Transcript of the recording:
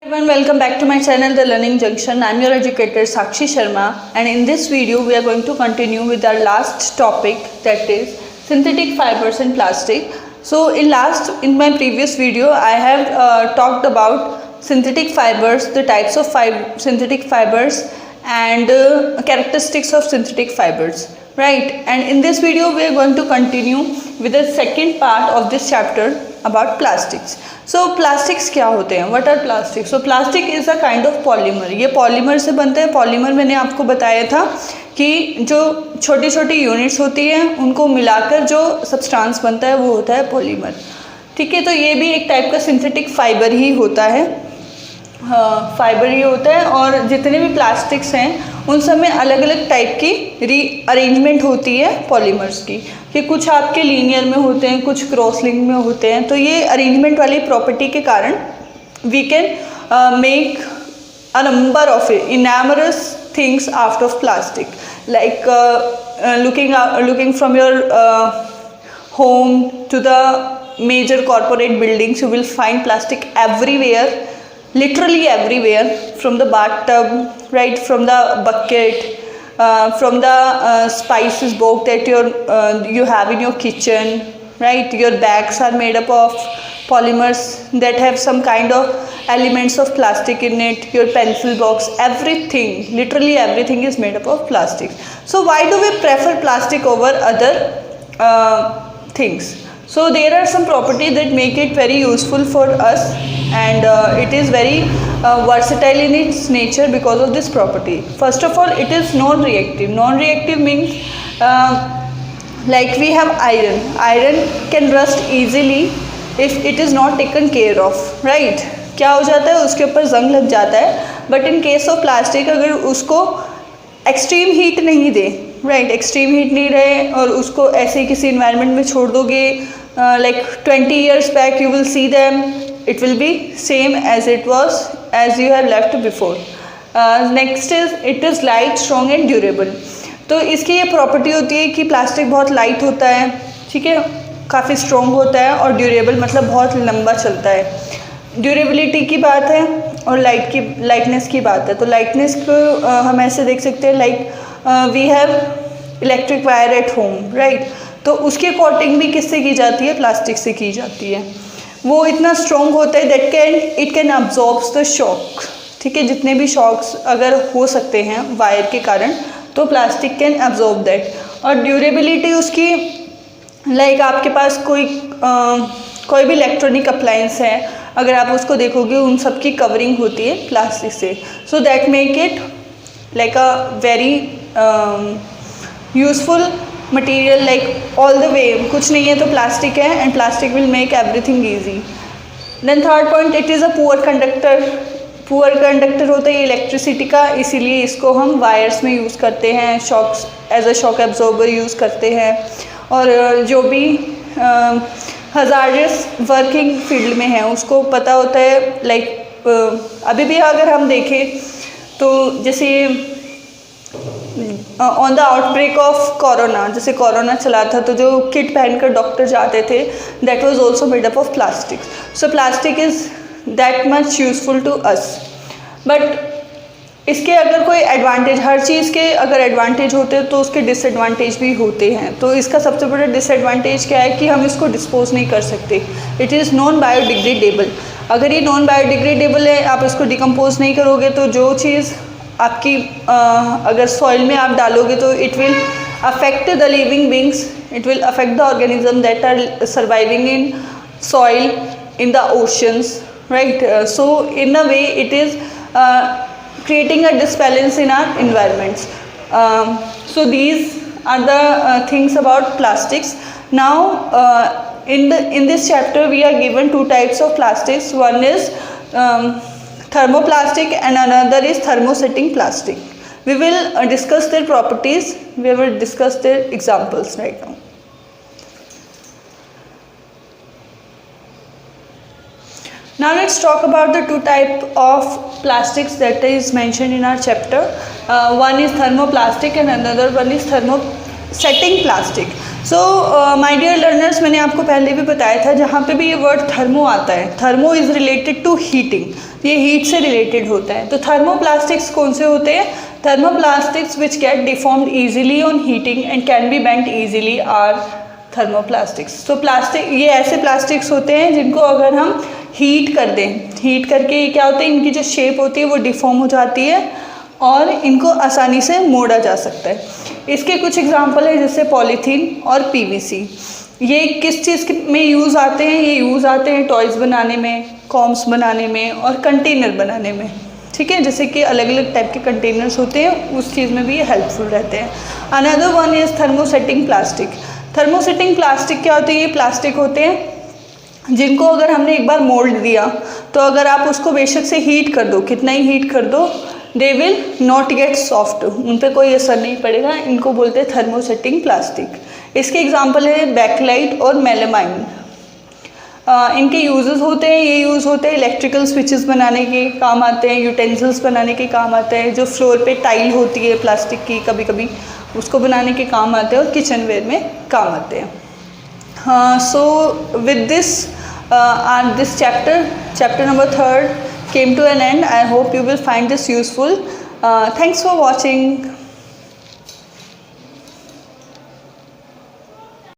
Everyone, welcome back to my channel The Learning Junction. I am your educator Sakshi Sharma, and in this video we are going to continue with our last topic, that is synthetic fibers and plastic. So in my previous video I have talked about synthetic fibers, the types of synthetic fibers and characteristics of synthetic fibers, right? And in this video we are going to continue with the second part of this chapter about plastics. So plastics क्या होते हैं? What are plastics? So plastic is a kind of polymer. ये polymer से बनते हैं. Polymer मैंने आपको बताया था कि जो छोटी छोटी यूनिट्स होती हैं उनको मिलाकर जो सब्सटेंस बनता है वो होता है पॉलीमर. ठीक है, तो ये भी एक टाइप का सिंथेटिक फाइबर ही होता है. फाइबर ही होता है. और जितने भी प्लास्टिक्स हैं उन सब में अलग अलग टाइप की रीअरेंजमेंट होती है पॉलीमर्स की, कि कुछ आपके लीनियर में होते हैं, कुछ क्रॉस लिंक में होते हैं. तो ये अरेंजमेंट वाली प्रॉपर्टी के कारण we can make a number of innumerous things out of plastic, like looking from your home to the major corporate buildings, you will find plastic everywhere, literally everywhere, from the bathtub, right, from the bucket, from the spices box that you have in your kitchen, right. Your bags are made up of polymers that have some kind of elements of plastic in it. Your pencil box, everything, literally everything is made up of plastic. So why do we prefer plastic over other things? So there are some properties that make it very useful for us, and it is very versatile in its nature because of this property. First of all, it is non-reactive. Non-reactive means like we have iron. Iron can rust easily if it is not taken care of, right. क्या हो जाता है, उसके ऊपर जंग लग जाता है. But in case of plastic अगर उसको एक्सट्रीम हीट नहीं दे, राइट, एक्सट्रीम हीट नहीं रहे और उसको ऐसे किसी इन्वायरमेंट में छोड़ दोगे, like 20 years back you will see them, it will be same as it was as you have left before. Next is it is light, strong and durable. तो इसकी ये प्रॉपर्टी होती है कि प्लास्टिक बहुत लाइट होता है, ठीक है, काफ़ी स्ट्रॉन्ग होता है, और ड्यूरेबल मतलब बहुत लंबा चलता है. ड्यूरेबिलिटी की बात है और लाइटनेस की बात है. तो लाइटनेस को हम ऐसे देख सकते हैं, like we have electric wire at home, right. तो उसकी कोटिंग भी किससे की जाती है? प्लास्टिक से की जाती है. वो इतना स्ट्रॉन्ग होता है that it can absorbs the shock, ठीक है. जितने भी शॉक्स अगर हो सकते हैं वायर के कारण, तो प्लास्टिक कैन अब्जॉर्ब दैट. और ड्यूरेबिलिटी उसकी, लाइक आपके पास कोई भी इलेक्ट्रॉनिक अप्लायंस है, अगर आप उसको देखोगे उन सब की कवरिंग होती है प्लास्टिक से. So that make it like a very useful material, like all the way. कुछ नहीं है तो प्लास्टिक है, and plastic will make everything easy. Then third point, it is a poor conductor. Poor conductor होता है electricity का, इसीलिए इसको हम वायर्स में यूज़ करते हैं, shocks as a shock absorber use करते हैं. और जो भी हज़ार्डस वर्किंग फील्ड में है उसको पता होता है, लाइक अभी भी अगर हम देखें तो जैसे on the outbreak of corona, जैसे कोरोना चला था तो जो किट पहनकर डॉक्टर जाते थे, that was also made up of plastic. So plastic is that much useful to us. But इसके अगर कोई एडवांटेज, हर चीज़ के अगर एडवांटेज होते हैं तो उसके डिसएडवांटेज भी होते हैं. तो इसका सबसे बड़ा डिसएडवांटेज क्या है कि हम इसको डिस्पोज नहीं कर सकते. It is non biodegradable. अगर ये नॉन बायोडिग्रेडेबल है, आप इसको डिकम्पोज नहीं करोगे, तो जो चीज़ आपकी अगर सॉइल में आप डालोगे तो it will affect the living beings, it will affect the organism that are surviving in soil, in the oceans, right. So in a way it is creating a disbalance in our environments. So these are the things about plastics. Now in this chapter we are given two types of plastics. One is thermoplastic and another is thermosetting plastic. We will discuss their properties, we will discuss their examples right now. Now let's talk about the two type of plastics that is mentioned in our chapter. One is thermoplastic and another one is thermosetting plastic. So my dear learners, मैंने आपको पहले भी बताया था, जहाँ पे भी ये वर्ड थर्मो आता है, thermo is related to heating, ये हीट से रिलेटेड होता है। तो थर्मोप्लास्टिक्स कौन से होते हैं? Thermoplastics which get deformed easily on heating and can be bent easily are thermoplastics. तो प्लास्टिक, ये ऐसे प्लास्टिक्स होते हैं जिनको अगर हम हीट कर दें, हीट करके क्या होता है, इनकी जो शेप होती है वो डिफॉर्म हो जाती है और इनको आसानी से मोड़ा जा सकता है। इसके कुछ एग्जांपल है जैसे पॉलीथीन और पीवीसी। ये किस चीज़ में यूज़ आते हैं? ये यूज़ आते हैं टॉयज़ बनाने में, कॉम्स बनाने में और कंटेनर बनाने में। ठीक है, जैसे कि अलग अलग टाइप के कंटेनर्स होते हैं, उस चीज़ में भी ये हेल्पफुल रहते हैं। Another one is thermosetting plastic. Thermosetting plastic क्या होती है? ये प्लास्टिक होते हैं जिनको अगर हमने एक बार मोल्ड दिया तो अगर आप उसको बेशक से हीट कर दो, कितना ही हीट कर दो, they will not gate soft, उन पर कोई असर नहीं पड़ेगा। इनको बोलते हैं थर्मोसेटिंग प्लास्टिक। इसके एग्जांपल है बैकलाइट और मेलामाइन। इनके यूजेस होते हैं, ये यूज़ होते हैं इलेक्ट्रिकल स्विचेस बनाने के काम आते हैं, यूटेंसिल्स बनाने के काम आते हैं, जो फ्लोर पे टाइल होती है प्लास्टिक की कभी कभी, उसको बनाने के काम आते हैं और किचन वेयर में काम आते हैं। हाँ, so with this this chapter number 3 came to an end. I hope you will find this useful. Thanks for watching.